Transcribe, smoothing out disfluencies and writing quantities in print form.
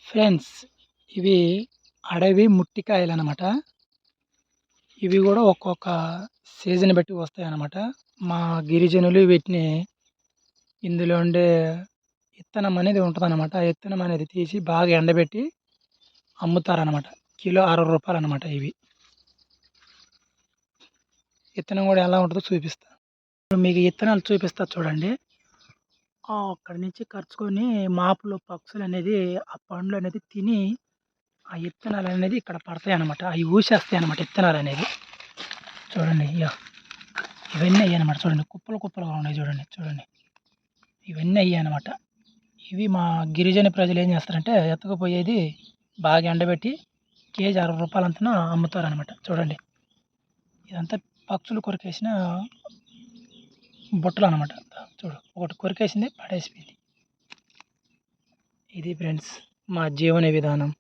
Friends, ఇవి అడవి ముట్టికాయలనమాట. ఇవి గూడా ఒక్కొక్క సీజన్ బట్టి వస్తాయనమాట. మా గిరిజనులు వీటిని ఇందులో ఉండే ఇత్తనం అనేది ఉంటదనమాట. ఆ ఇత్తనం అనేది తీసి బాగా ఎండబెట్టి అమ్ముతారనమాట. కిలో రూ. 60 ఇవి. ఇత్తనం గూడా ఎలా ఉంటదో చూపిస్తా. ఇప్పుడు మీకు ఇత్తనాలు చూపిస్తా చూడండి. అక్కడి నుంచి కరుచుకొని మాపులు, పక్షులనేది ఆ పండ్లనేది తిని ఆ ఇత్తనాలనేది ఇక్కడ పడతాయనమాట. అయి ఊసేస్తాయనమాట ఇత్తనాలనేది. చూడండి ఇవన్నీ అయ్యాయనమాట. చూడండి కుప్పలు కుప్పలుగా ఉన్నాయి చూడండి. చూడండి. ఇవన్నీ అయ్యాయనమాట. ఇవి మా గిరిజన ప్రజలు ఏం చేస్తారంటే ఎత్తుకుపోయేది బాగా ఎండబెట్టి కేజీ రూ. 60 అంతన అమ్ముతారనమాట. చూడండి. ఇదంతా పక్షులు కొరికేసిన బుట్టలనమాట. చూడు ఒకటి కొరికేసింది పడేసిపోయింది. ఇది ఫ్రెండ్స్ మా జీవన విధానం.